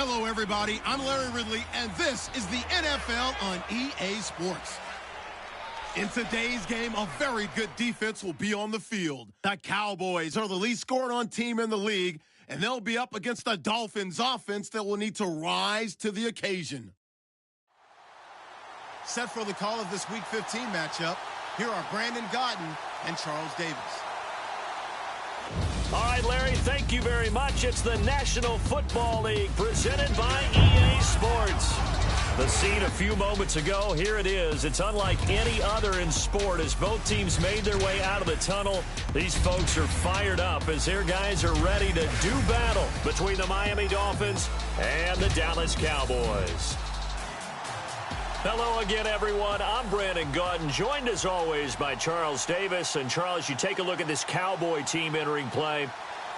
Hello, everybody. I'm Larry Ridley, and this is the NFL on EA Sports. In today's game, a very good defense will be on the field. The Cowboys are the least scoring-on team in the league, and they'll be up against the Dolphins offense that will need to rise to the occasion. Set for the call of this Week 15 matchup, here are Brandon Gaudin and Charles Davis. All right, Larry, thank you very much. It's the National Football League presented by EA Sports. The scene a few moments ago, here it is. It's unlike any other in sport as both teams made their way out of the tunnel. These folks are fired up as their guys are ready to do battle between the Miami Dolphins and the Dallas Cowboys. Hello again, everyone. I'm Brandon Gaudin, joined as always by Charles Davis. And Charles, you take a look at this Cowboy team entering play.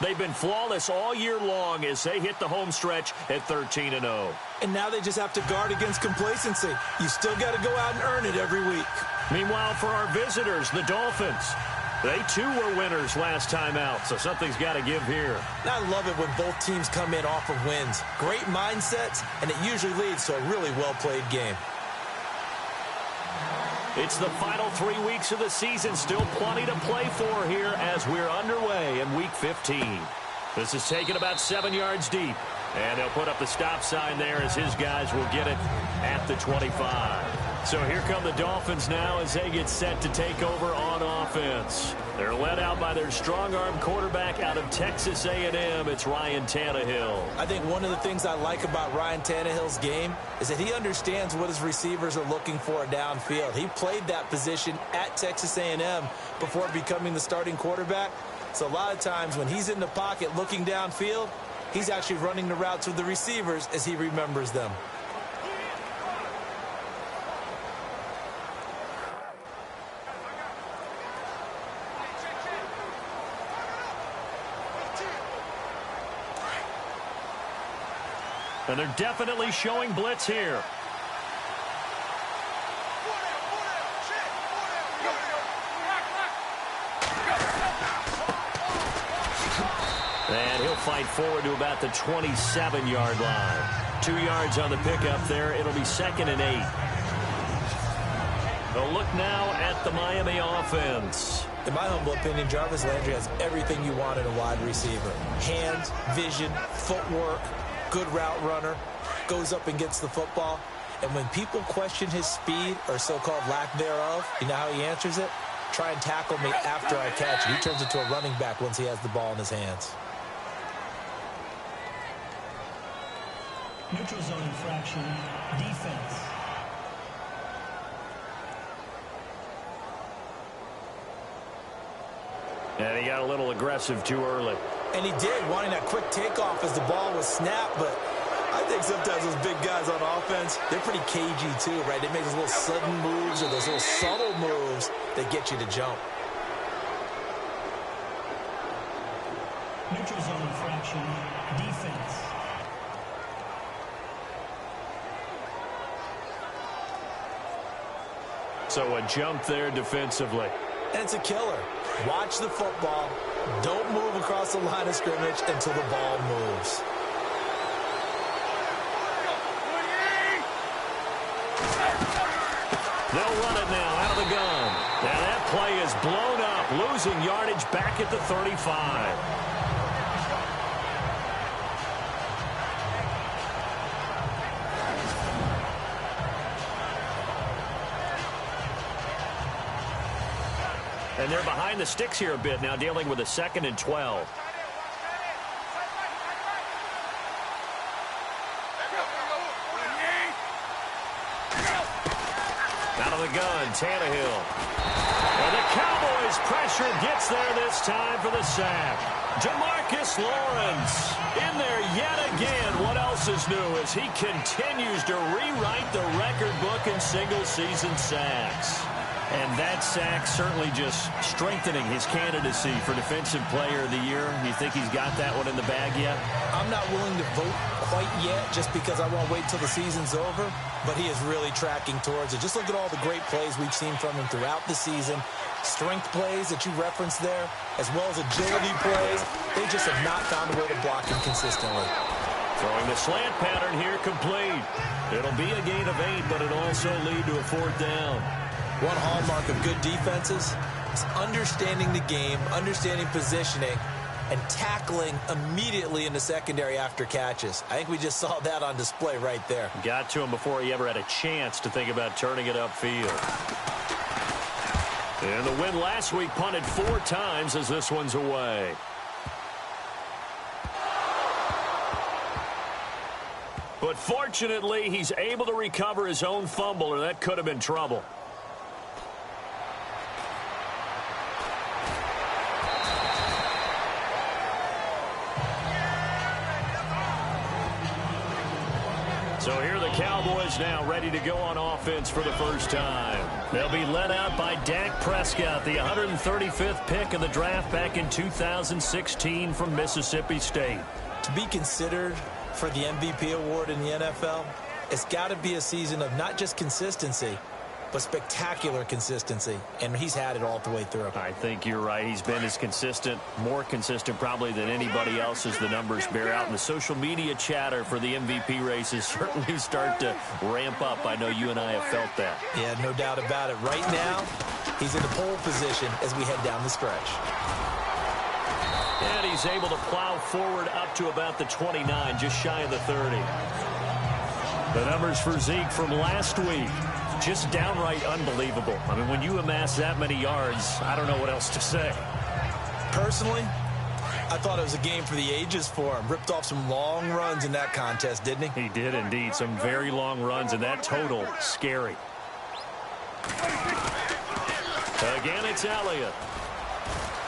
They've been flawless all year long as they hit the home stretch at 13-0. And now they just have to guard against complacency. You still got to go out and earn it every week. Meanwhile, for our visitors, the Dolphins, they too were winners last time out, so something's got to give here. I love it when both teams come in off of wins. Great mindsets, and it usually leads to a really well-played game. It's the final 3 weeks of the season. Still plenty to play for here as we're underway in Week 15. This is taken about 7 yards deep. And they'll put up the stop sign there as his guys will get it at the 25. So here come the Dolphins now as they get set to take over on offense. They're led out by their strong-arm quarterback out of Texas A&M. It's Ryan Tannehill. I think one of the things I like about Ryan Tannehill's game is that he understands what his receivers are looking for downfield. He played that position at Texas A&M before becoming the starting quarterback. So a lot of times when he's in the pocket looking downfield, he's actually running the routes with the receivers as he remembers them. And they're definitely showing blitz here. And he'll fight forward to about the 27-yard line. 2 yards on the pickup there. It'll be 2nd and 8. They'll look now at the Miami offense. In my humble opinion, Jarvis Landry has everything you want in a wide receiver. Hands, vision, footwork, good route runner, goes up and gets the football. And when people question his speed or so-called lack thereof, you know how he answers it? Try and tackle me after I catch it. He turns into a running back once he has the ball in his hands. Neutral zone infraction, defense. And he got a little aggressive too early. And he did, wanting that quick takeoff as the ball was snapped. But I think sometimes those big guys on offense, they're pretty cagey too, right? They make those little sudden moves or those little subtle moves that get you to jump. Neutral zone infraction, defense. So a jump there defensively. And it's a killer. Watch the football. Don't move across the line of scrimmage until the ball moves. They'll run it now out of the gun. Now that play is blown up, losing yardage back at the 35. And they're behind the sticks here a bit now, dealing with a 2nd and 12. Out of the gun, Tannehill. And the Cowboys pressure gets there this time for the sack. Demarcus Lawrence in there yet again. What else is new as he continues to rewrite the record book in single-season sacks. And that sack certainly just strengthening his candidacy for Defensive Player of the Year. You think he's got that one in the bag yet? I'm not willing to vote quite yet just because I won't wait till the season's over. But he is really tracking towards it. Just look at all the great plays we've seen from him throughout the season. Strength plays that you referenced there, as well as agility plays. They just have not found a way to block him consistently. Throwing the slant pattern here, complete. It'll be a gain of 8, but it'll also lead to a 4th down. One hallmark of good defenses is understanding the game, understanding positioning, and tackling immediately in the secondary after catches. I think we just saw that on display right there. Got to him before he ever had a chance to think about turning it upfield. And the win last week punted 4 times as this one's away. But fortunately, he's able to recover his own fumble, or that could have been trouble. So here are the Cowboys now ready to go on offense for the first time. They'll be led out by Dak Prescott, the 135th pick of the draft back in 2016 from Mississippi State. To be considered for the MVP award in the NFL, it's got to be a season of not just consistency, but spectacular consistency, and he's had it all the way through. I think you're right. He's been as consistent, more consistent probably than anybody else as the numbers bear out. And the social media chatter for the MVP races certainly start to ramp up. I know you and I have felt that. Yeah, no doubt about it. Right now, he's in the pole position as we head down the stretch. And he's able to plow forward up to about the 29, just shy of the 30. The numbers for Zeke from last week, just downright unbelievable. I mean, when you amass that many yards, I don't know what else to say. Personally, I thought it was a game for the ages for him. Ripped off some long runs in that contest, didn't he? He did indeed. Some very long runs, and that total, scary. Again, it's Elliott.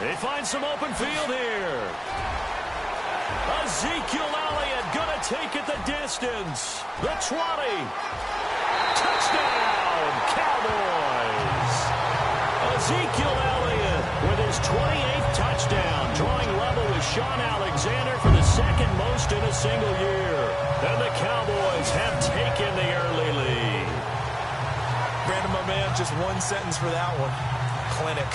They find some open field here. Ezekiel Elliott going to take it the distance. The 20. Touchdown, Cowboys. Ezekiel Elliott with his 28th touchdown, drawing level with Sean Alexander for the second most in a single year. And the Cowboys have taken the early lead. Brandon, my man, just one sentence for that one. Clinic.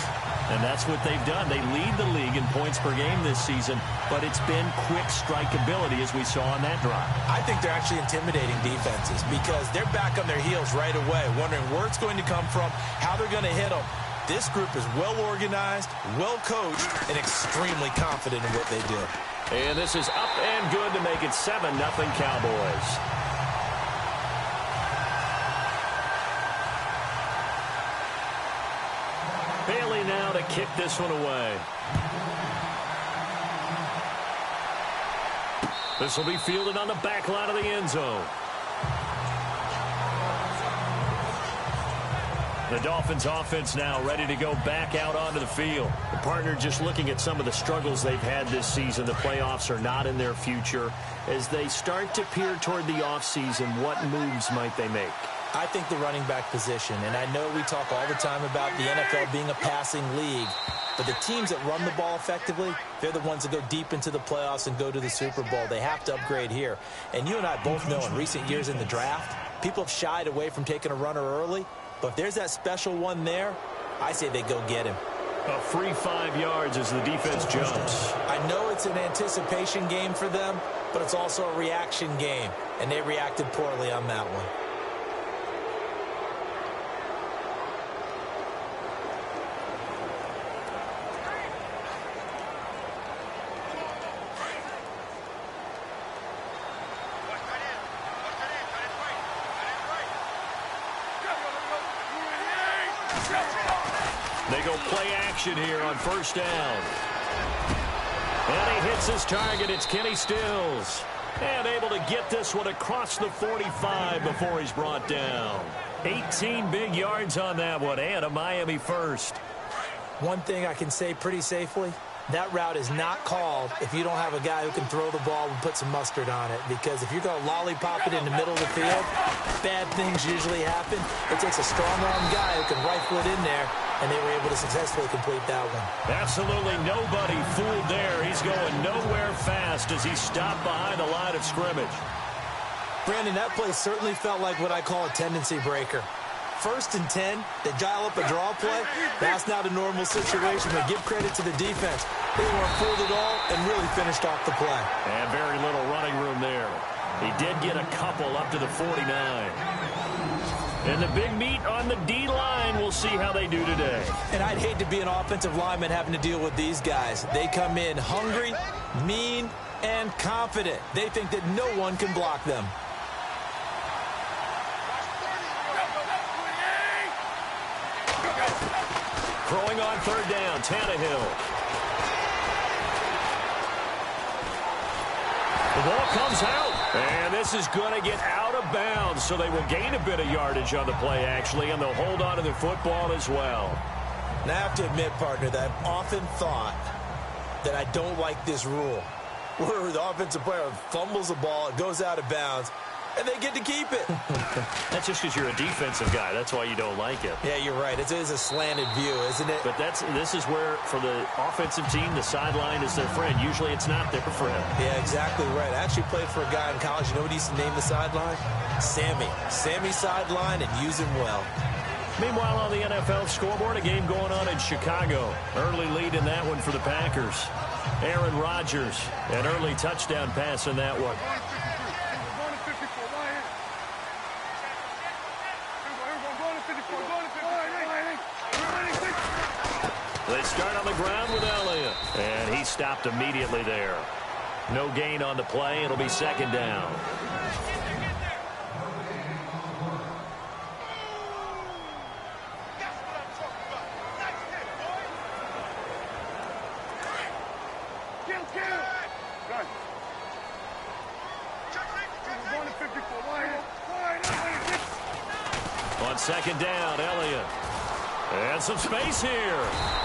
And that's what they've done. They lead the league in points per game this season, but it's been quick strikeability as we saw on that drive. I think they're actually intimidating defenses because they're back on their heels right away, wondering where it's going to come from, how they're going to hit them. This group is well organized, well coached, and extremely confident in what they do. And this is up and good to make it 7-0 Cowboys. Bailey now to kick this one away. This will be fielded on the back line of the end zone. The Dolphins offense now ready to go back out onto the field. The partner just looking at some of the struggles they've had this season. The playoffs are not in their future. As they start to peer toward the offseason, what moves might they make? I think the running back position, and I know we talk all the time about the NFL being a passing league, but the teams that run the ball effectively, they're the ones that go deep into the playoffs and go to the Super Bowl. They have to upgrade here. And you and I both know in recent years in the draft, people have shied away from taking a runner early, but if there's that special one there, I say they go get him. A free 5 yards as the defense jumps. I know it's an anticipation game for them, but it's also a reaction game, and they reacted poorly on that one. They go play action here on first down. And he hits his target. It's Kenny Stills. And able to get this one across the 45 before he's brought down. 18 big yards on that one, and a Miami first. One thing I can say pretty safely, that route is not called if you don't have a guy who can throw the ball and put some mustard on it. Because if you're going to lollipop it in the middle of the field, bad things usually happen. It takes a strong-arm guy who can rifle it in there, and they were able to successfully complete that one. Absolutely nobody fooled there. He's going nowhere fast as he stopped behind the line of scrimmage. Brandon, that play certainly felt like what I call a tendency breaker. 1st and 10, they dial up a draw play. That's not a normal situation, but give credit to the defense. They weren't fooled at all and really finished off the play. And very little running room there. He did get a couple up to the 49. And the big meat on the D-line, we'll see how they do today. And I'd hate to be an offensive lineman having to deal with these guys. They come in hungry, mean, and confident. They think that no one can block them. Throwing on 3rd down, Tannehill. The ball comes out, and this is going to get out of bounds, so they will gain a bit of yardage on the play, actually, and they'll hold on to the football as well. Now, I have to admit, partner, that I've often thought that I don't like this rule, where the offensive player fumbles the ball, it goes out of bounds, and they get to keep it. That's just because you're a defensive guy. That's why you don't like it. Yeah, you're right. It is a slanted view, isn't it? But this is where, for the offensive team, the sideline is their friend. Usually it's not their friend. Yeah, exactly right. I actually played for a guy in college. You know what he used to name the sideline? Sammy. Sammy sideline, and use him well. Meanwhile, on the NFL scoreboard, a game going on in Chicago. Early lead in that one for the Packers. Aaron Rodgers, an early touchdown pass in that one. They start on the ground with Elliott, and he stopped immediately there. No gain on the play. It'll be 2nd down. On 2nd down, Elliott. And some space here.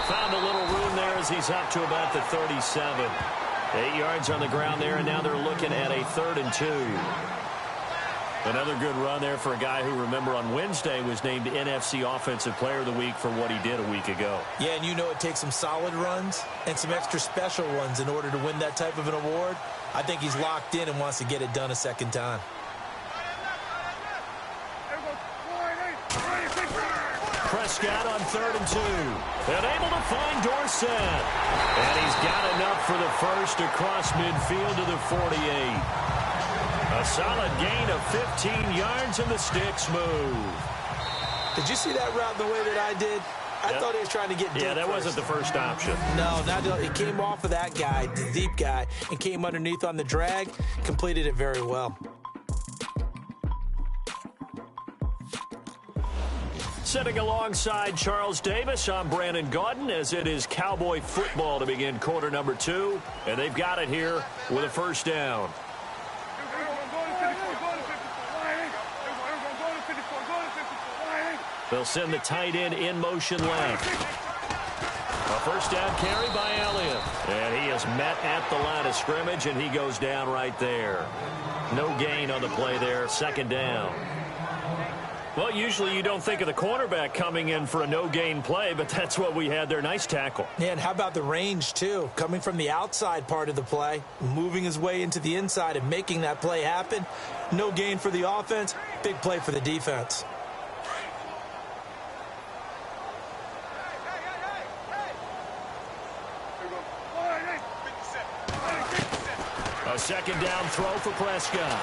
Found a little room there as he's up to about the 37. 8 yards on the ground there, and now they're looking at a 3rd and 2. Another good run there for a guy who, remember, on Wednesday was named NFC Offensive Player of the Week for what he did a week ago. Yeah, and you know it takes some solid runs and some extra special ones in order to win that type of an award. I think he's locked in and wants to get it done a 2nd time. Prescott on 3rd and 2. And able to find Dorsett. And he's got enough for the first across midfield to the 48. A solid gain of 15 yards, and the sticks move. Did you see that route the way that I did? I thought he was trying to get deep. Yeah, that first. wasn't the first option. No, it came off of that guy, the deep guy, and came underneath on the drag, completed it very well. Sitting alongside Charles Davis, I'm Brandon Gaudin, as it is Cowboy football to begin quarter number 2. And they've got it here with a 1st down. They'll send the tight end in motion left. A 1st down carry by Elliott. And he is met at the line of scrimmage, and he goes down right there. No gain on the play there, 2nd down. Well, usually you don't think of the cornerback coming in for a no-gain play, but that's what we had there. Nice tackle. Yeah, and how about the range, too? Coming from the outside part of the play, moving his way into the inside and making that play happen. No gain for the offense, big play for the defense. A 2nd down throw for Prescott.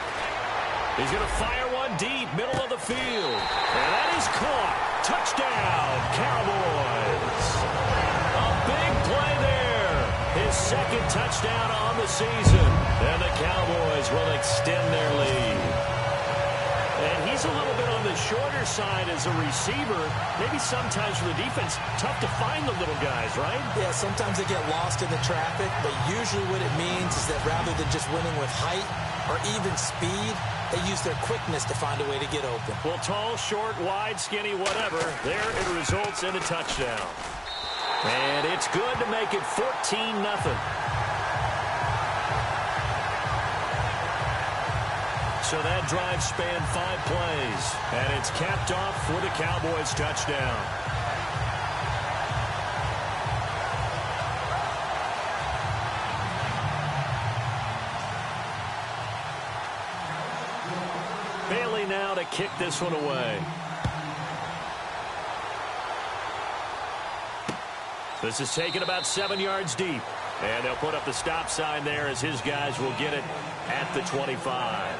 He's going to fire one deep, middle of the field. And that is caught. Touchdown, Cowboys. A big play there. His 2nd touchdown on the season. And the Cowboys will extend their lead. And he's a little bit on the shorter side as a receiver. Maybe sometimes for the defense, tough to find the little guys, right? Yeah, sometimes they get lost in the traffic, but usually what it means is that rather than just winning with height or even speed, they use their quickness to find a way to get open. Well, tall, short, wide, skinny, whatever, there it results in a touchdown. And it's good to make it 14-0. So that drive spanned 5 plays, and it's capped off with a Cowboys touchdown. Bailey now to kick this one away. This is taken about 7 yards deep. And they'll put up the stop sign there as his guys will get it at the 25.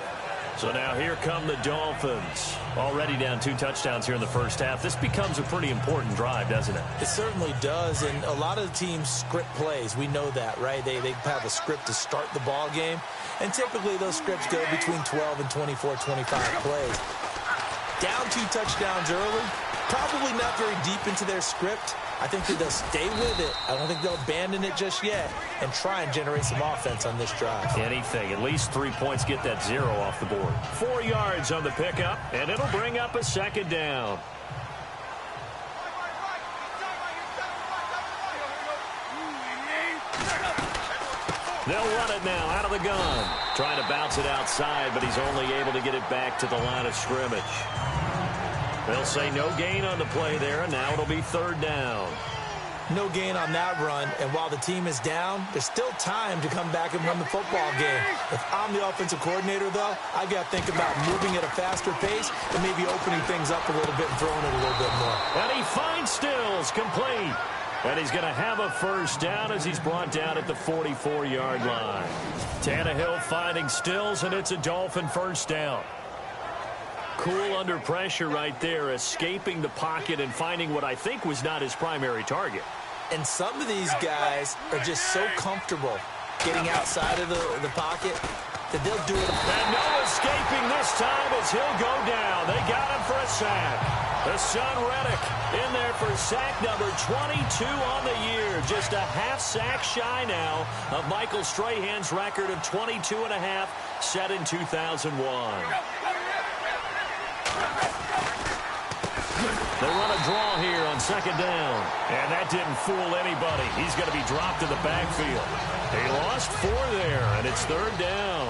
So now here come the Dolphins. Already down 2 touchdowns here in the first half. This becomes a pretty important drive, doesn't it? It certainly does, and a lot of the teams script plays. We know that, right? They have a script to start the ball game, and typically those scripts go between 12 and 24, 25 plays. Down 2 touchdowns early, probably not very deep into their script. I think that they'll stay with it. I don't think they'll abandon it just yet and try and generate some offense on this drive. Anything. At least 3 points, get that 0 off the board. 4 yards on the pickup, and it'll bring up a second down. They'll run it now out of the gun. Trying to bounce it outside, but he's only able to get it back to the line of scrimmage. They'll say no gain on the play there, and now it'll be 3rd down. No gain on that run, and while the team is down, there's still time to come back and win the football game. If I'm the offensive coordinator, though, I got to think about moving at a faster pace and maybe opening things up a little bit and throwing it a little bit more. And he finds Stills, complete. And he's going to have a first down as he's brought down at the 44-yard line. Tannehill finding Stills, and it's a Dolphin first down. Cool under pressure right there, escaping the pocket and finding what I think was not his primary target. And some of these guys are just so comfortable getting outside of the pocket that they'll do it. And no escaping this time as he'll go down. They got him for a sack. Hassan Reddick in there for sack number 22 on the year. Just a half sack shy now of Michael Strahan's record of 22.5 set in 2001. They run a draw here on second down. And that didn't fool anybody. He's going to be dropped in the backfield. They lost 4 there, and it's 3rd down.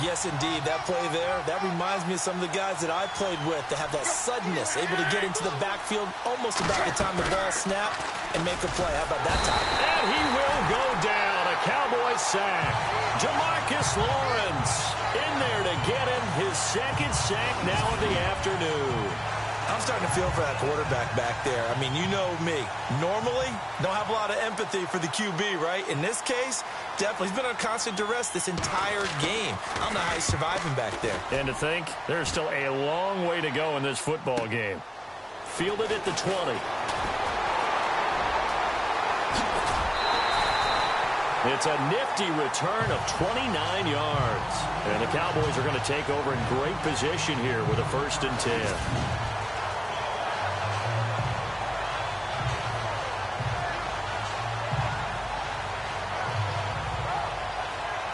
Yes, indeed. That play there, that reminds me of some of the guys that I played with that have that suddenness, able to get into the backfield almost about the time the ball snapped and make a play. How about that time? And he will go down. A Cowboy sack. Jamarcus Lawrence in there to get him his 2nd sack now of the afternoon. I'm starting to feel for that quarterback back there. I mean, you know me. Normally, don't have a lot of empathy for the QB, right? In this case, definitely. He's been on constant duress this entire game. I don't know how he's surviving back there. And to think, there's still a long way to go in this football game. Fielded at the 20. It's a nifty return of 29 yards. And the Cowboys are going to take over in great position here with a 1st and 10.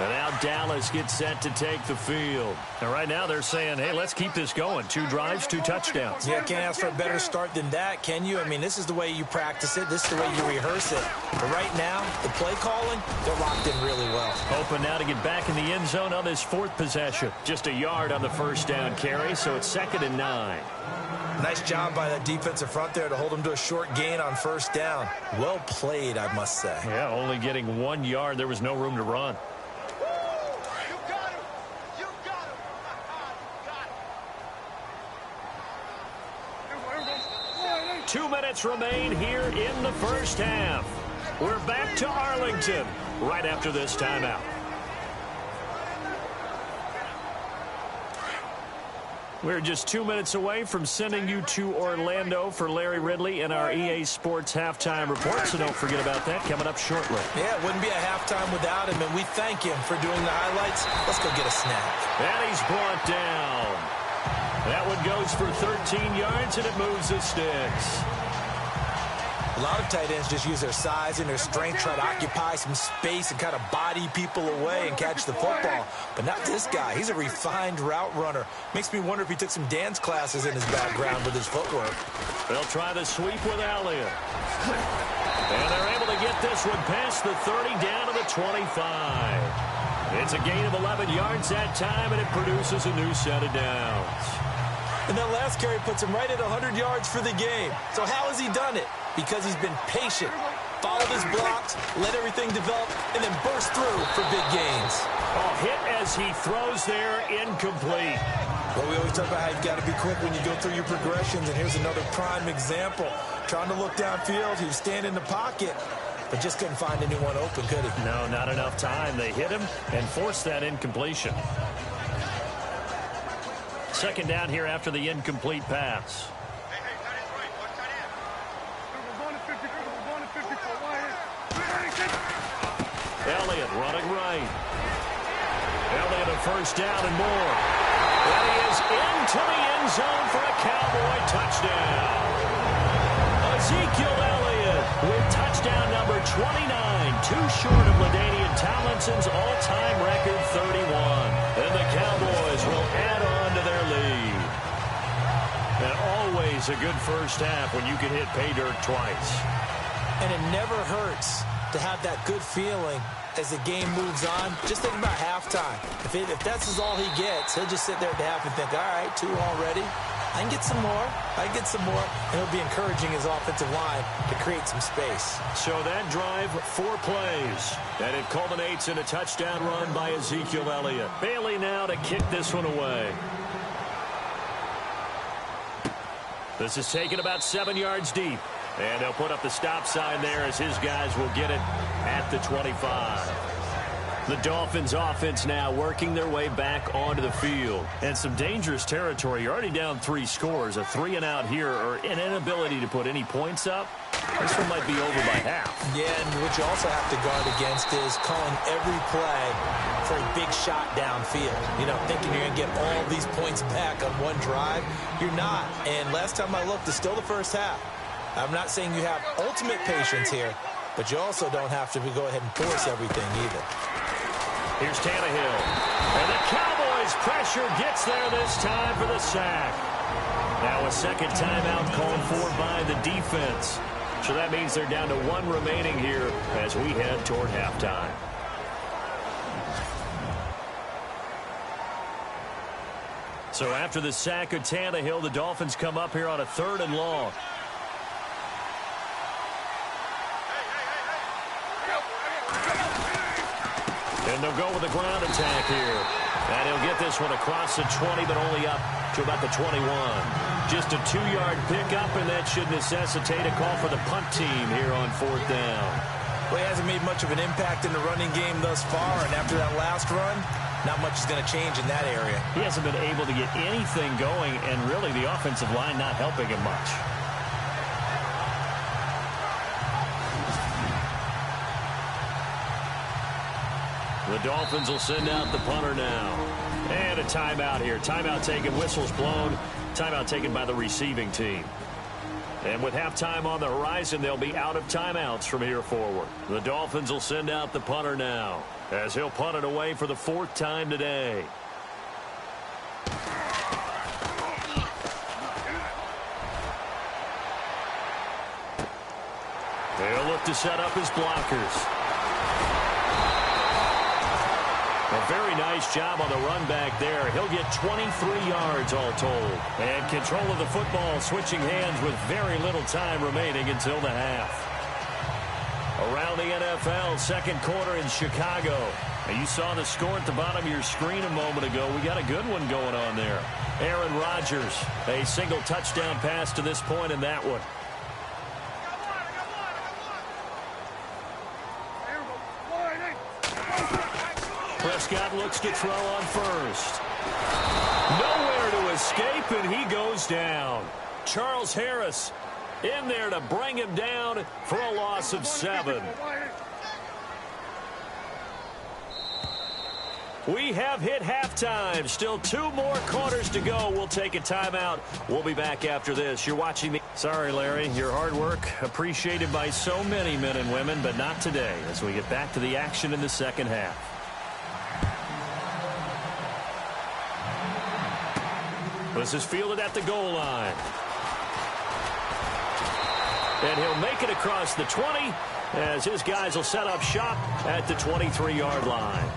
And now Dallas gets set to take the field. And right now they're saying, hey, let's keep this going. 2 drives, 2 touchdowns. Yeah, can't ask for a better start than that, can you? I mean, this is the way you practice it. This is the way you rehearse it. But right now, the play calling, they're locked in really well. Open now to get back in the end zone on this 4th possession. Just a yard on the first down carry, so it's 2nd and 9. Nice job by that defensive front there to hold him to a short gain on first down. Well played, I must say. Yeah, only getting 1 yard. There was no room to run. 2 minutes remain here in the first half. We're back to Arlington right after this timeout. We're just 2 minutes away from sending you to Orlando for Larry Ridley and our EA Sports halftime report, so don't forget about that coming up shortly. Yeah, it wouldn't be a halftime without him, and we thank him for doing the highlights. Let's go get a snack. And he's brought down. That one goes for 13 yards, and it moves the sticks. A lot of tight ends just use their size and their strength, try to occupy some space and kind of body people away and catch the football. But not this guy. He's a refined route runner. Makes me wonder if he took some dance classes in his background with his footwork. They'll try the sweep with Elliott. And they're able to get this one past the 30 down to the 25. It's a gain of 11 yards that time, and it produces a new set of downs. And that last carry puts him right at 100 yards for the game. So how has he done it? Because he's been patient, followed his blocks, let everything develop, and then burst through for big gains. Oh, hit as he throws there, incomplete. Well, we always talk about how you've got to be quick when you go through your progressions, and here's another prime example. trying to look downfield. He was standing in the pocket, but just couldn't find anyone open, could he? No, not enough time. They hit him and forced that incompletion. Second down here after the incomplete pass. Elliott running right. Elliott a first down and more. And he is into the end zone for a Cowboy touchdown. Ezekiel Elliott with touchdown number 29, too short of LaDainian Tomlinson's all-time record 31. And the Cowboys will add on to their lead. And always a good first half when you can hit pay dirt twice. And it never hurts to have that good feeling as the game moves on. Just think about halftime. If that's all he gets, he'll just sit there at the half and think, all right, 2 already. I can get some more. I can get some more. And he'll be encouraging his offensive line to create some space. So that drive, 4 plays. And it culminates in a touchdown run by Ezekiel Elliott. Bailey now to kick this one away. This is taken about 7 yards deep. And they'll put up the stop sign there as his guys will get it at the 25. The Dolphins offense now working their way back onto the field. And some dangerous territory. You're already down 3 scores. A 3-and-out here or an inability to put any points up. This one might be over by half. Yeah, and what you also have to guard against is calling every play for a big shot downfield. You know, thinking you're going to get all these points back on one drive. You're not. And last time I looked, it's still the first half. I'm not saying you have ultimate patience here, but you also don't have to go ahead and force everything either. Here's Tannehill. And the Cowboys' pressure gets there this time for the sack. Now a second timeout called for by the defense. So that means they're down to 1 remaining here as we head toward halftime. So after the sack of Tannehill, the Dolphins come up here on a 3rd and long. And they'll go with the ground attack here. And he'll get this one across the 20, but only up to about the 21. Just a 2-yard pickup, and that should necessitate a call for the punt team here on 4th down. Well, he hasn't made much of an impact in the running game thus far, and after that last run, not much is going to change in that area. He hasn't been able to get anything going, and really the offensive line not helping him much. The Dolphins will send out the punter now. And a timeout here. Timeout taken, whistles blown. Timeout taken by the receiving team. And with halftime on the horizon, they'll be out of timeouts from here forward. The Dolphins will send out the punter now, as he'll punt it away for the 4th time today. They'll look to set up his blockers. A very nice job on the run back there. He'll get 23 yards all told. And control of the football switching hands with very little time remaining until the half. Around the NFL, 2nd quarter in Chicago. And you saw the score at the bottom of your screen a moment ago. We got a good one going on there. Aaron Rodgers, a single touchdown pass to this point in that one. Prescott looks to throw on first. Nowhere to escape, and he goes down. Charles Harris in there to bring him down for a loss of 7. We have hit halftime. Still 2 more quarters to go. We'll take a timeout. We'll be back after this. You're watching me. Sorry, Larry. Your hard work appreciated by so many men and women, but not today as we get back to the action in the second half. This is fielded at the goal line. And he'll make it across the 20 as his guys will set up shop at the 23-yard line.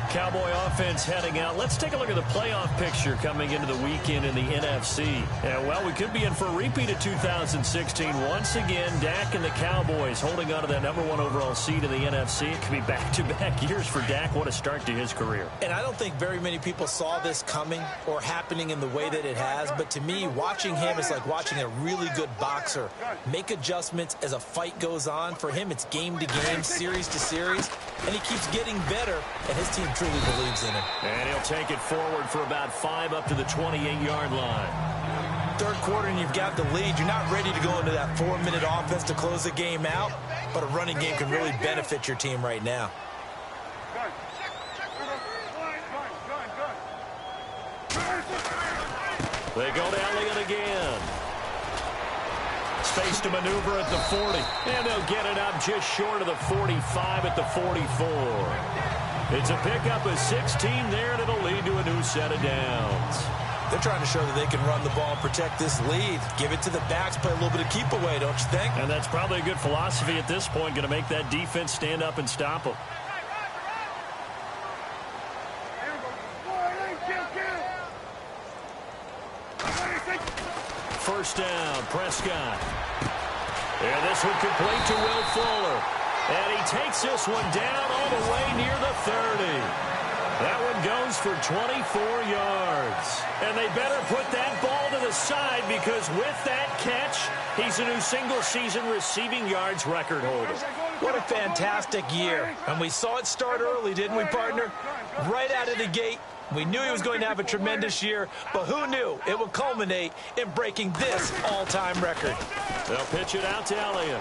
Cowboy offense heading out. Let's take a look at the playoff picture coming into the weekend in the NFC. Yeah, well, we could be in for a repeat of 2016. Once again, Dak and the Cowboys holding on to that #1 overall seed in the NFC. It could be back-to-back years for Dak. What a start to his career. And I don't think very many people saw this coming or happening in the way that it has. But to me, watching him is like watching a really good boxer make adjustments as a fight goes on. For him, it's game to game, series to series. And he keeps getting better, and his team truly believes in him. And he'll take it forward for about 5 up to the 28-yard line. Third quarter, and you've got the lead. You're not ready to go into that 4-minute offense to close the game out, but a running game can really benefit your team right now. They go to Elliott again. Space to maneuver at the 40. And they'll get it up just short of the 45 at the 44. It's a pickup of 16 there, and it'll lead to a new set of downs. They're trying to show that they can run the ball and protect this lead. Give it to the backs, play a little bit of keep away, don't you think? And that's probably a good philosophy at this point, going to make that defense stand up and stop them. First down, Prescott. And this one complete to Will Fuller. And he takes this one down all the way near the 30. That one goes for 24 yards. And they better put that ball to the side, because with that catch, he's a new single-season receiving yards record holder. What a fantastic year. And we saw it start early, didn't we, partner? Right out of the gate. We knew he was going to have a tremendous year, but who knew it would culminate in breaking this all-time record? They'll pitch it out to Elliott.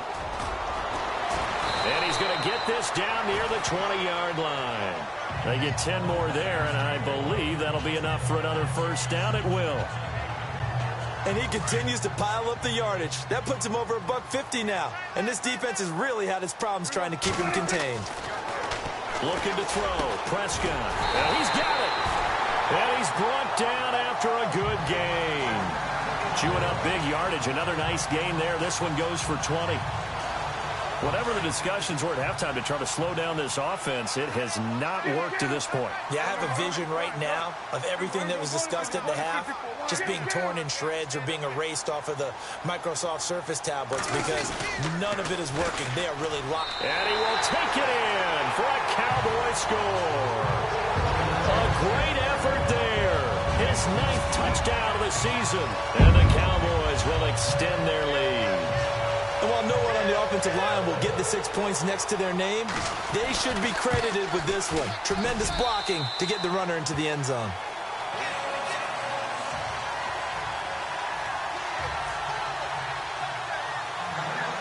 And he's going to get this down near the 20-yard line. They get 10 more there, and I believe that'll be enough for another first down. It will. And he continues to pile up the yardage. That puts him over $150 now. And this defense has really had its problems trying to keep him contained. Looking to throw. Prescott. And he's got it. And he's brought down after a good game. Chewing up big yardage. Another nice gain there. This one goes for 20. Whatever the discussions were at halftime to try to slow down this offense, it has not worked to this point. Yeah, I have a vision right now of everything that was discussed at the half just being torn in shreds or being erased off of the Microsoft Surface tablets, because none of it is working. They are really locked. And he will take it in for a Cowboy score. A great effort there. His 9th touchdown of the season. And the Cowboys will extend their lead. And while no one on the offensive line will get the 6 points next to their name, they should be credited with this one. Tremendous blocking to get the runner into the end zone.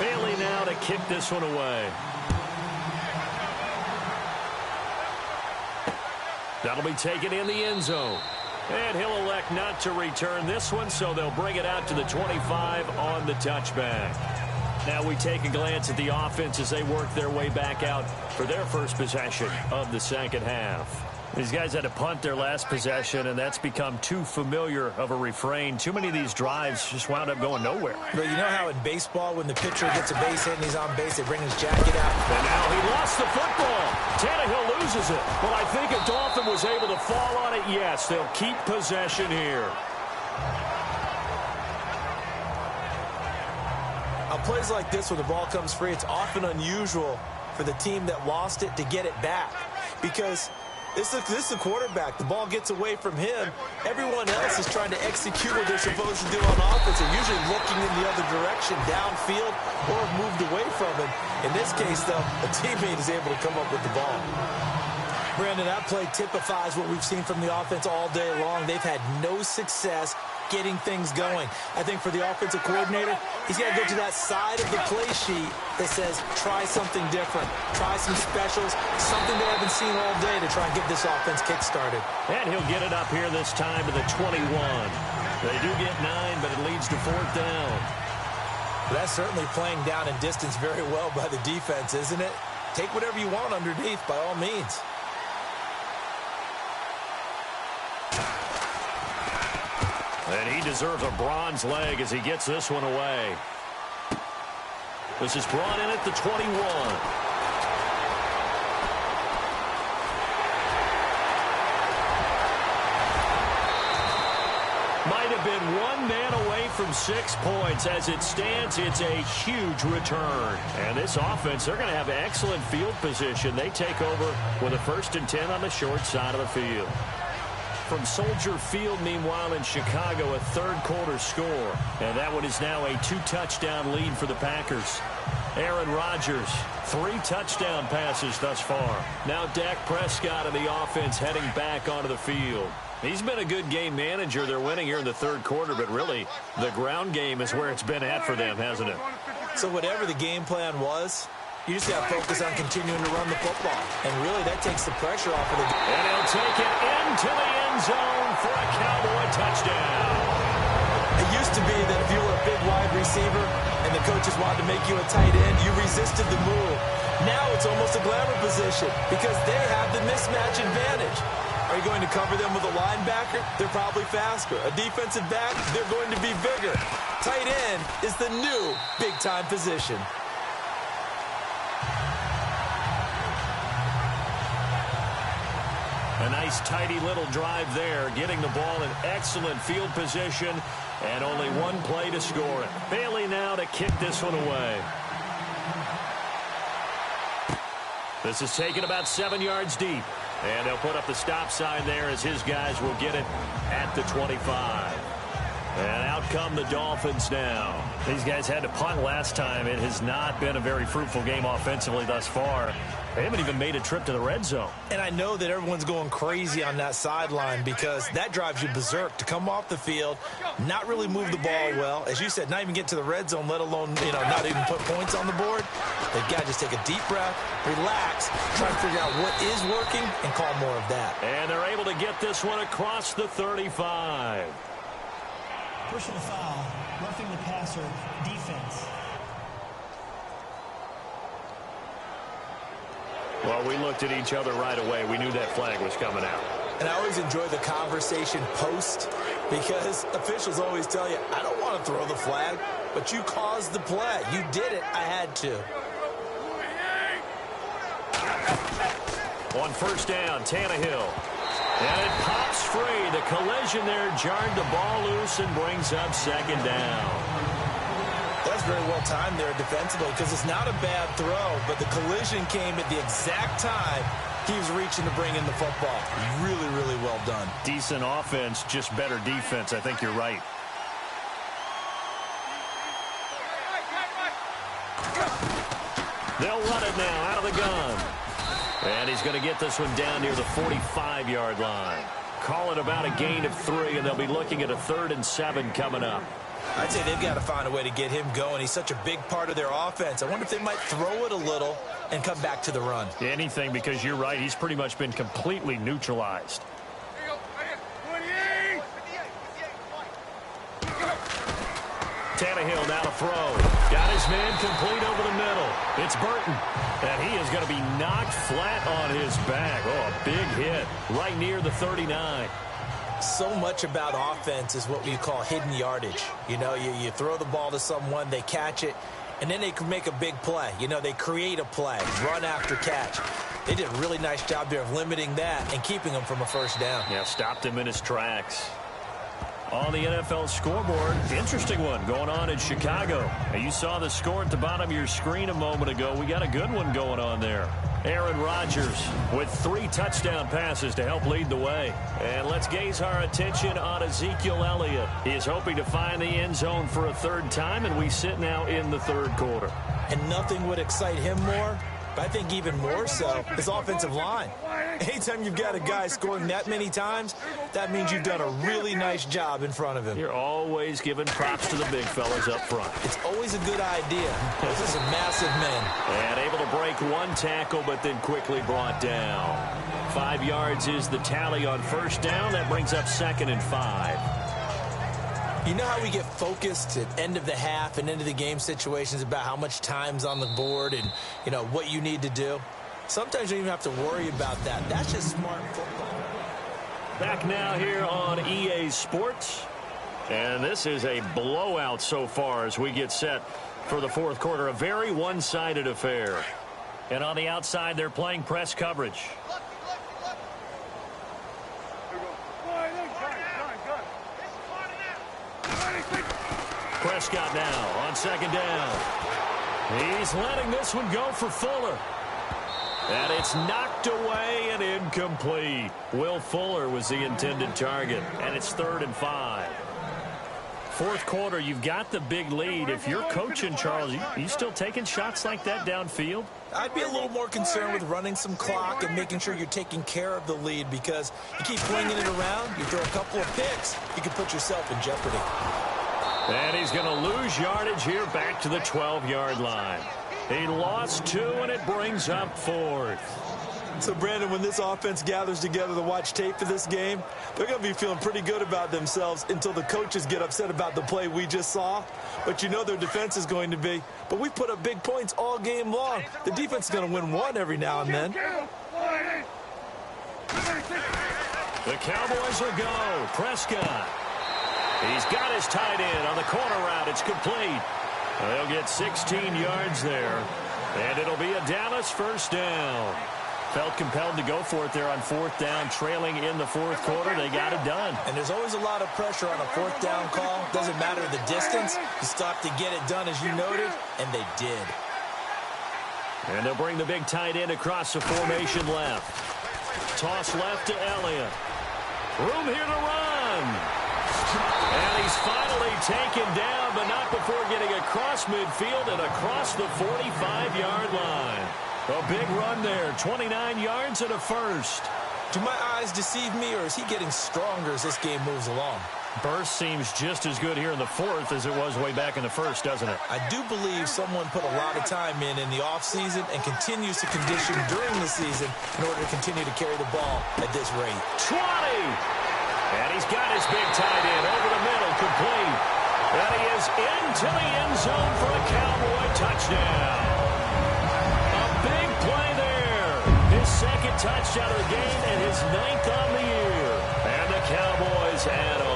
Bailey now to kick this one away. That'll be taken in the end zone. And he'll elect not to return this one, so they'll bring it out to the 25 on the touchback. Now we take a glance at the offense as they work their way back out for their first possession of the second half. These guys had to punt their last possession, and that's become too familiar of a refrain. Too many of these drives just wound up going nowhere. But you know how in baseball, when the pitcher gets a base hit and he's on base, they bring his jacket out? And now he lost the football. Tannehill loses it. But I think if Dolphin was able to fall on it, yes, they'll keep possession here. On plays like this where the ball comes free, it's often unusual for the team that lost it to get it back, because this is a quarterback. The ball gets away from him. Everyone else is trying to execute what they're supposed to do on offense. They're usually looking in the other direction, downfield, or have moved away from him. In this case, though, a teammate is able to come up with the ball. Brandon, that play typifies what we've seen from the offense all day long. They've had no success getting things going. I think for the offensive coordinator, he's got to go to that side of the play sheet that says, try something different. Try some specials, something they haven't seen all day to try and get this offense kick-started. And he'll get it up here this time to the 21. They do get 9, but it leads to 4th down. But that's certainly playing down in distance very well by the defense, isn't it? Take whatever you want underneath, by all means. And he deserves a bronze leg as he gets this one away. This is brought in at the 21. been one man away from 6 points. As it stands, it's a huge return. And this offense, they're going to have excellent field position. They take over with a 1st and 10 on the short side of the field. From Soldier Field, meanwhile, in Chicago, a third-quarter score. And that one is now a 2-touchdown lead for the Packers. Aaron Rodgers, 3 touchdown passes thus far. Now Dak Prescott and the offense heading back onto the field. He's been a good game manager. They're winning here in the third quarter, but really the ground game is where it's been at for them, hasn't it? So whatever the game plan was, you just got to focus on continuing to run the football. And really, that takes the pressure off of the game. And he'll take it into the end zone for a Cowboy touchdown. It used to be that if you were a big wide receiver and the coaches wanted to make you a tight end, you resisted the move. Now it's almost a glamour position because they have the mismatch advantage. Are you going to cover them with a linebacker? They're probably faster. A defensive back? They're going to be bigger. Tight end is the new big-time position. A nice, tidy little drive there, getting the ball in excellent field position, and only one play to score it. Bailey now to kick this one away. This is taken about 7 yards deep. And they'll put up the stop sign there as his guys will get it at the 25. And out come the Dolphins now. These guys had to punt last time. It has not been a very fruitful game offensively thus far. They haven't even made a trip to the red zone. And I know that everyone's going crazy on that sideline because that drives you berserk to come off the field, not really move the ball well. As you said, not even get to the red zone, let alone, not even put points on the board. They've got to just take a deep breath, relax, try to figure out what is working, and call more of that. And they're able to get this one across the 35. Personal foul, roughing the passer, defense. Well, we looked at each other right away. We knew that flag was coming out. And I always enjoy the conversation post because officials always tell you, I don't want to throw the flag, but you caused the play. You did it. I had to. On 1st down, Tannehill. And it pops free. The collision there jarred the ball loose and brings up 2nd down. That's very well timed there defensively because it's not a bad throw, but the collision came at the exact time he was reaching to bring in the football. Really, really well done. Decent offense, just better defense. I think you're right. They'll run it now out of the gun. And he's going to get this one down near the 45-yard line. Call it about a gain of 3, and they'll be looking at a 3rd and 7 coming up. I'd say they've got to find a way to get him going. He's such a big part of their offense. I wonder if they might throw it a little and come back to the run. Anything, because you're right. He's pretty much been completely neutralized. Tannehill now to throw. Got his man complete over the middle. It's Burton. And he is going to be knocked flat on his back. Oh, a big hit right near the 39. So much about offense is what we call hidden yardage. You throw the ball to someone, they catch it, and then they can make a big play. They create a play, run after catch. They did a really nice job there of limiting that and keeping him from a 1st down. Yeah, stopped him in his tracks. On the NFL scoreboard, interesting one going on in Chicago. Now, you saw the score at the bottom of your screen a moment ago. We got a good one going on there. Aaron Rodgers with 3 touchdown passes to help lead the way. And let's gaze our attention on Ezekiel Elliott. He is hoping to find the end zone for a 3rd time, and we sit now in the 3rd quarter. And nothing would excite him more, but I think even more so, his offensive line. Anytime you've got a guy scoring that many times, that means you've done a really nice job in front of him. You're always giving props to the big fellas up front. It's always a good idea. Those are some massive men. And able to break 1 tackle, but then quickly brought down. 5 yards is the tally on 1st down. That brings up 2nd and 5. You know how we get focused at end of the half and end of the game situations about how much time's on the board and, what you need to do? Sometimes you don't even have to worry about that. That's just smart football. Back now here on EA Sports. And this is a blowout so far as we get set for the 4th quarter. A very one-sided affair. And on the outside, they're playing press coverage. Prescott now on second down. He's letting this one go for Fuller. And it's knocked away and incomplete. Will Fuller was the intended target, and it's 3rd and 5. Fourth quarter, you've got the big lead. If you're coaching, Charles, you still taking shots like that downfield? I'd be a little more concerned with running some clock and making sure you're taking care of the lead, because you keep flinging it around, you throw a couple of picks, you can put yourself in jeopardy. And he's going to lose yardage here back to the 12-yard line. He lost 2, and it brings up 4th. So, Brandon, when this offense gathers together to watch tape for this game, they're going to be feeling pretty good about themselves until the coaches get upset about the play we just saw. But you know their defense is going to be. But we put up big points all game long. The defense is going to win one every now and then. The Cowboys will go. Prescott. He's got his tight end on the corner route. It's complete. They'll get 16 yards there. And it'll be a Dallas first down. Felt compelled to go for it there on 4th down, trailing in the 4th quarter. They got it done. And there's always a lot of pressure on a 4th down call. Doesn't matter the distance. You still have to get it done, as you noted, and they did. And they'll bring the big tight end across the formation left. Toss left to Elliott. Room here to run. And he's finally taken down, but not before getting across midfield and across the 45-yard line. A big run there, 29 yards and a first. Do my eyes deceive me, or is he getting stronger as this game moves along? Burst seems just as good here in the 4th as it was way back in the 1st, doesn't it? I do believe someone put a lot of time in the offseason and continues to condition during the season in order to continue to carry the ball at this rate. 20! And he's got his big tight end over the middle, complete. And he is into the end zone for a Cowboy touchdown. A big play there. His 2nd touchdown of the game and his 9th on the year. And the Cowboys add on.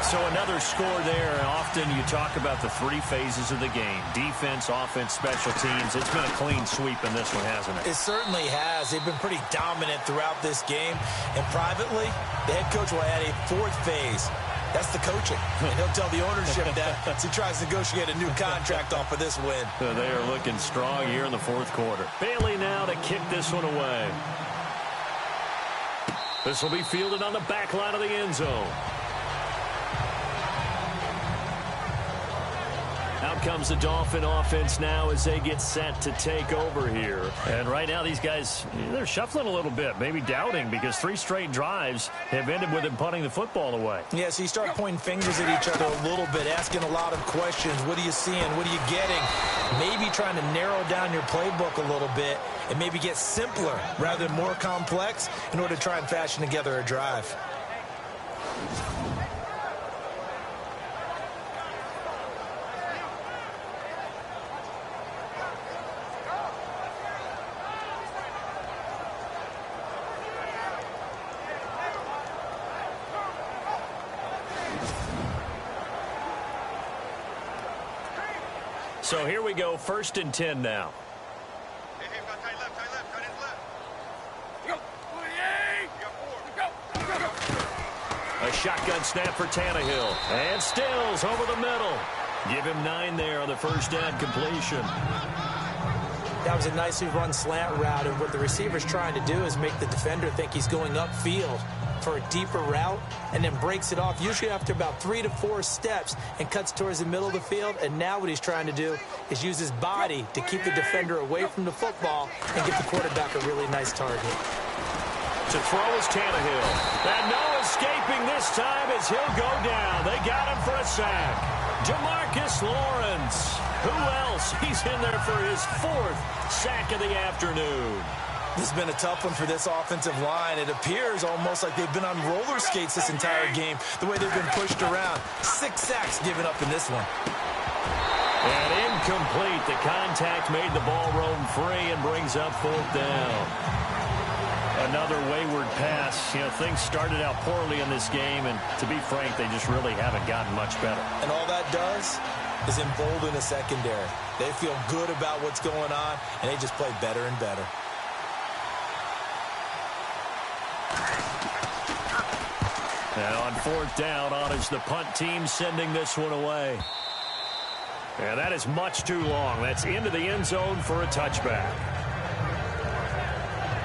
So another score there. Often you talk about the 3 phases of the game. Defense, offense, special teams. It's been a clean sweep in this one, hasn't it? It certainly has. They've been pretty dominant throughout this game. And privately, the head coach will add a 4th phase. That's the coaching. And he'll tell the ownership that as he tries to negotiate a new contract off of this win. So they are looking strong here in the 4th quarter. Bailey now to kick this one away. This will be fielded on the back line of the end zone. Out comes the Dolphin offense now as they get set to take over here. And right now these guys, they're shuffling a little bit, maybe doubting, because 3 straight drives have ended with them punting the football away. Yeah, so you start pointing fingers at each other a little bit, asking a lot of questions. What are you seeing? What are you getting? Maybe trying to narrow down your playbook a little bit and maybe get simpler rather than more complex in order to try and fashion together a drive. So here we go, 1st and 10 now. A shotgun snap for Tannehill. And Stills over the middle. Give him 9 there on the 1st down completion. That was a nicely run slant route, and what the receiver's trying to do is make the defender think he's going upfield for a deeper route, and then breaks it off, usually after about 3 to 4 steps, and cuts towards the middle of the field. And now what he's trying to do is use his body to keep the defender away from the football and give the quarterback a really nice target. To throw is Tannehill. And no escaping this time as he'll go down. They got him for a sack. Demarcus Lawrence. Who else? He's in there for his 4th sack of the afternoon. This has been a tough one for this offensive line. It appears almost like they've been on roller skates this entire game, the way they've been pushed around. 6 sacks given up in this one. And incomplete. The contact made the ball roam free and brings up 4th down. Another wayward pass. You know, things started out poorly in this game, and to be frank, they just really haven't gotten much better. And all that does is embolden the secondary. They feel good about what's going on, and they just play better and better. And on 4th down, on is the punt team sending this one away. And that is much too long. That's into the end zone for a touchback.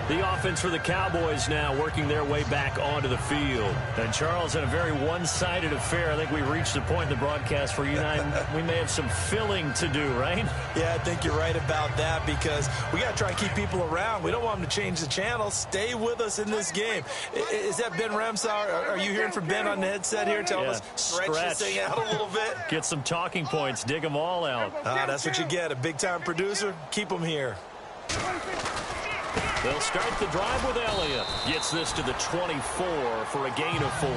The offense for the Cowboys now working their way back onto the field. And, Charles, in a very one-sided affair, I think we've reached the point in the broadcast where you and I, we may have some filling to do, right? Yeah, I think you're right about that because we got to try and keep people around. We don't want them to change the channel. Stay with us in this game. Is that Ben Ramsauer? Are you hearing from Ben on the headset here telling us stretch this thing out a little bit? Get some talking points. Dig them all out. That's what you get. A big-time producer. Keep them here. They'll start the drive with Elliott. Gets this to the 24 for a gain of 4.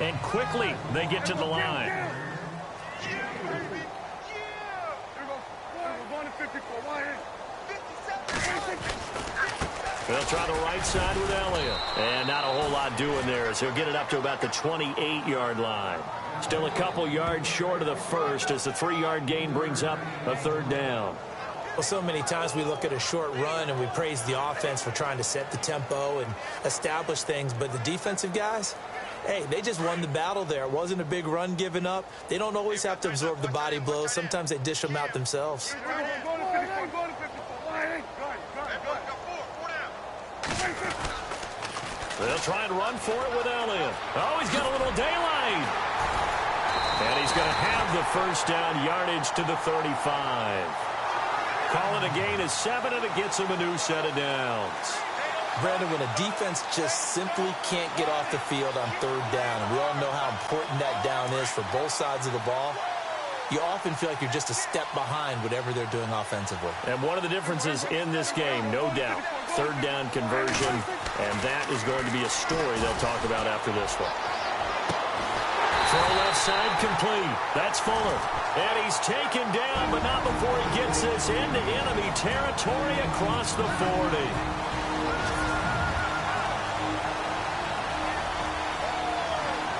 And quickly, they get to the line. They'll try the right side with Elliott. And not a whole lot doing there as he'll get it up to about the 28-yard line. Still a couple yards short of the first as the 3-yard gain brings up a 3rd down. Well, so many times we look at a short run and we praise the offense for trying to set the tempo and establish things. But the defensive guys, hey, they just won the battle there. It wasn't a big run given up. They don't always have to absorb the body blows. Sometimes they dish them out themselves. They'll try and run for it with Elliott. Oh, he's got a little daylight. And he's going to have the first down yardage to the 35. Call it a gain of 7, and it gets him a new set of downs. Brandon, when a defense just simply can't get off the field on 3rd down, and we all know how important that down is for both sides of the ball, you often feel like you're just a step behind whatever they're doing offensively. And one of the differences in this game, no doubt, 3rd down conversion, and that is going to be a story they'll talk about after this one. Throw left side complete. That's Fuller. And he's taken down, but not before he gets this into enemy territory across the 40.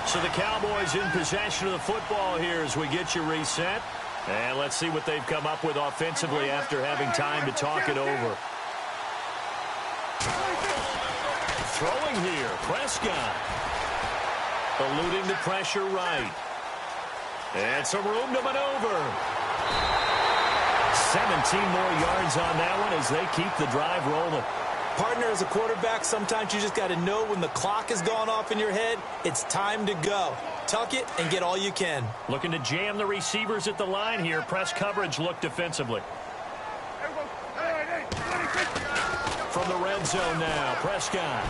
So the Cowboys in possession of the football here as we get you reset. And let's see what they've come up with offensively after having time to talk it over. Throwing here, Prescott. Eluding the pressure right. And some room to maneuver. 17 more yards on that one as they keep the drive rolling. Partner, as a quarterback, sometimes you just got to know when the clock has gone off in your head, it's time to go. Tuck it and get all you can. Looking to jam the receivers at the line here. Press coverage look defensively. From the red zone now, Prescott.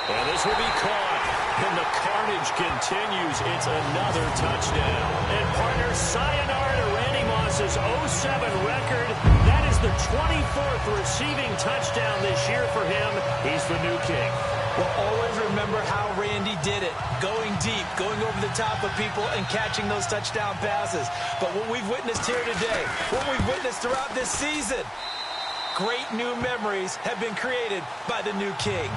And this will be caught. And the carnage continues. It's another touchdown. And partner, sayonara to Randy Moss's 07 record. That is the 24th receiving touchdown this year for him. He's the new king. Well, always remember how Randy did it. Going deep, going over the top of people, and catching those touchdown passes. But what we've witnessed here today, what we've witnessed throughout this season, great new memories have been created by the new king.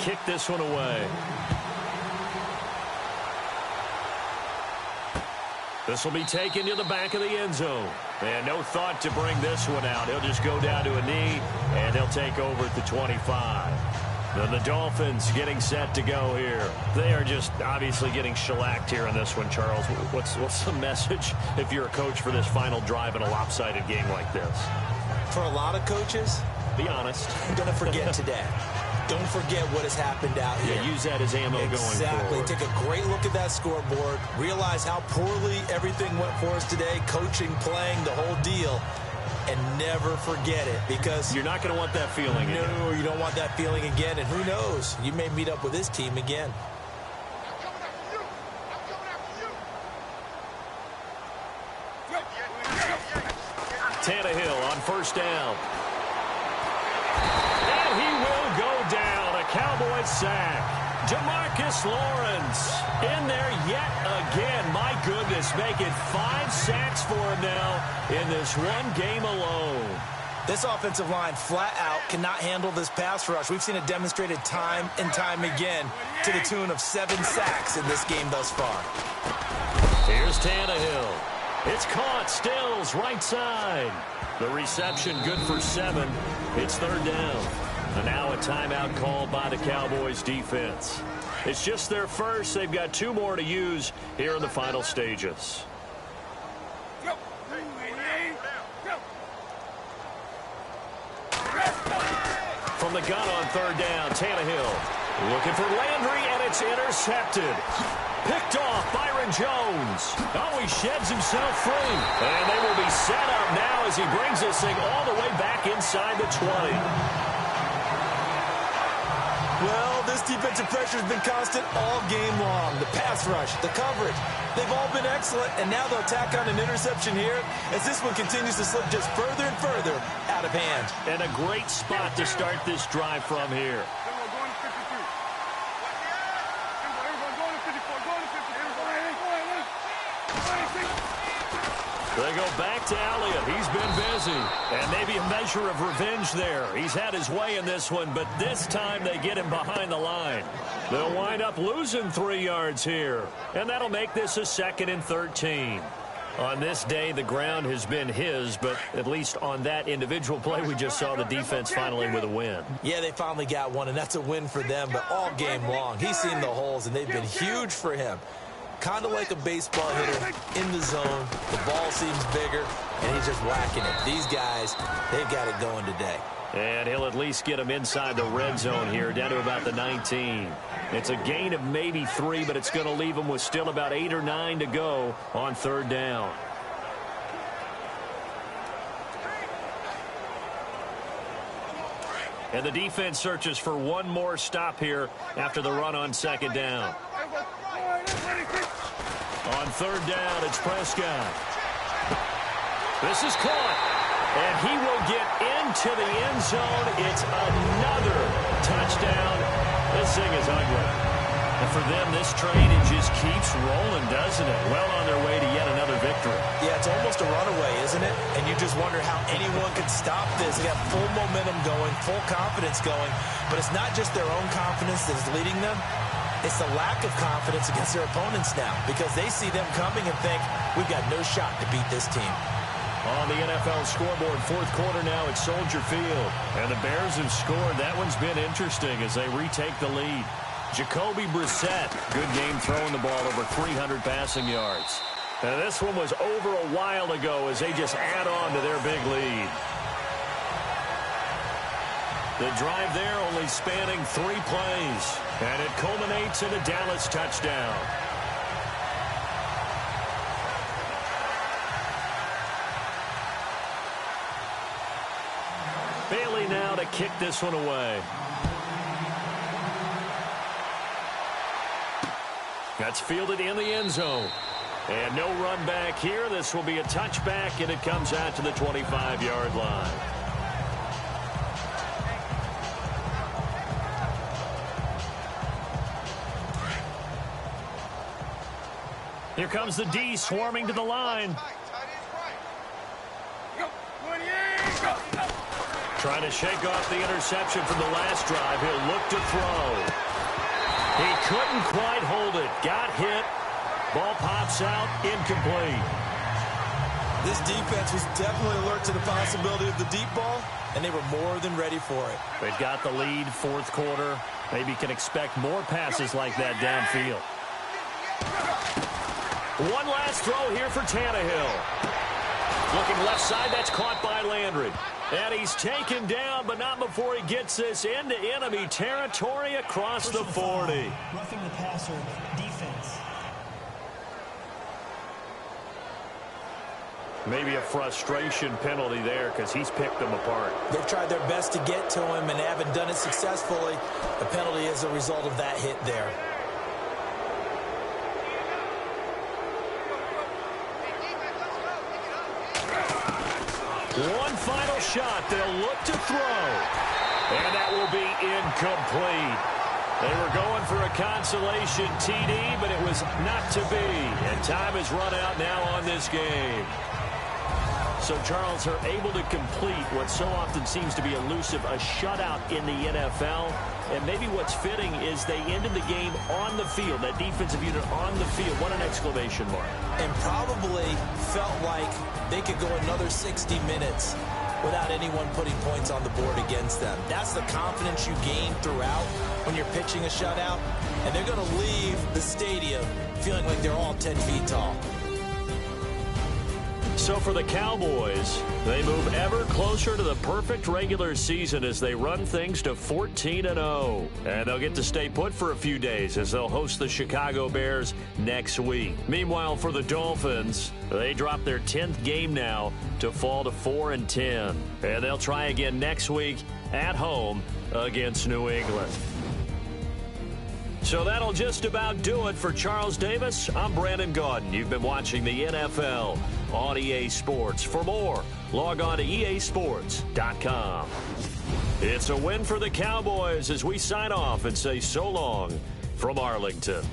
Kick this one away. This will be taken to the back of the end zone. And no thought to bring this one out. He'll just go down to a knee, and he'll take over at the 25. Then the Dolphins getting set to go here. They are just obviously getting shellacked here in this one, Charles. What's the message if you're a coach for this final drive in a lopsided game like this? For a lot of coaches, be honest, I'm going to forget today. Don't forget what has happened out here. Yeah, use that as ammo going forward. Exactly. Take a great look at that scoreboard. Realize how poorly everything went for us today. Coaching, playing, the whole deal. And never forget it because you're not going to want that feeling again. No, you don't want that feeling again. And who knows? You may meet up with this team again. Tannehill on 1st down. Cowboys sack. Demarcus Lawrence in there yet again. My goodness, make it 5 sacks for him now in this one game alone. This offensive line flat out cannot handle this pass rush. We've seen it demonstrated time and time again to the tune of 7 sacks in this game thus far. Here's Tannehill. It's caught. Stills right side. The reception good for 7. It's 3rd down. And now a timeout called by the Cowboys defense. It's just their first. They've got 2 more to use here in the final stages. From the gun on 3rd down, Tannehill looking for Landry, and it's intercepted. Picked off Byron Jones. Oh, he sheds himself free. And they will be set up now as he brings this thing all the way back inside the 20. Well, this defensive pressure has been constant all game long. The pass rush, the coverage, they've all been excellent, and now they'll tack on an interception here as this one continues to slip just further and further out of hand. And a great spot to start this drive from here. They go back to Elliott. He's been busy. And maybe a measure of revenge there. He's had his way in this one, but this time they get him behind the line. They'll wind up losing 3 yards here. And that'll make this a 2nd and 13. On this day, the ground has been his, but at least on that individual play, we just saw the defense finally with a win. Yeah, they finally got one, and that's a win for them, but all game long, he's seen the holes, and they've been huge for him. Kind of like a baseball hitter in the zone. The ball seems bigger, and he's just whacking it. These guys, they've got it going today. And he'll at least get him inside the red zone here, down to about the 19. It's a gain of maybe 3, but it's going to leave him with still about 8 or 9 to go on 3rd down. And the defense searches for one more stop here after the run on 2nd down. On 3rd down, it's Prescott. This is caught, and he will get into the end zone. It's another touchdown. This thing is ugly. And for them, this train, it just keeps rolling, doesn't it? Well on their way to yet another victory. Yeah, it's almost a runaway, isn't it? And you just wonder how anyone could stop this. They got full momentum going, full confidence going. But it's not just their own confidence that's leading them. It's the lack of confidence against their opponents now because they see them coming and think, we've got no shot to beat this team. On the NFL scoreboard, 4th quarter now at Soldier Field. And the Bears have scored. That one's been interesting as they retake the lead. Jacoby Brissett, good game throwing the ball, over 300 passing yards. And this one was over a while ago as they just add on to their big lead. The drive there only spanning 3 plays. And it culminates in a Dallas touchdown. Bailey now to kick this one away. That's fielded in the end zone. And no run back here. This will be a touchback, and it comes out to the 25-yard line. Here comes the D swarming to the line. Trying to shake off the interception from the last drive. He'll look to throw. He couldn't quite hold it. Got hit. Ball pops out. Incomplete. This defense was definitely alert to the possibility of the deep ball, and they were more than ready for it. They've got the lead, 4th quarter. Maybe can expect more passes like that downfield. One last throw here for Tannehill. Looking left side, that's caught by Landry. And he's taken down, but not before he gets this into enemy territory across the 40. Roughing the passer, defense. Maybe a frustration penalty there because he's picked them apart. They've tried their best to get to him and haven't done it successfully. The penalty is a result of that hit there. One final shot. They'll look to throw. And that will be incomplete. They were going for a consolation TD, but it was not to be. And time has run out now on this game. So, Charles, are able to complete what so often seems to be elusive, a shutout in the NFL. And maybe what's fitting is they ended the game on the field, that defensive unit on the field. What an exclamation mark. And probably felt like they could go another 60 minutes without anyone putting points on the board against them. That's the confidence you gain throughout when you're pitching a shutout. And they're going to leave the stadium feeling like they're all 10 feet tall. So for the Cowboys, they move ever closer to the perfect regular season as they run things to 14-0. And they'll get to stay put for a few days as they'll host the Chicago Bears next week. Meanwhile, for the Dolphins, they drop their 10th game now to fall to 4-10. And they'll try again next week at home against New England. So that'll just about do it for Charles Davis. I'm Brandon Gaudin. You've been watching the NFL on EA Sports. For more, log on to easports.com. It's a win for the Cowboys as we sign off and say so long from Arlington.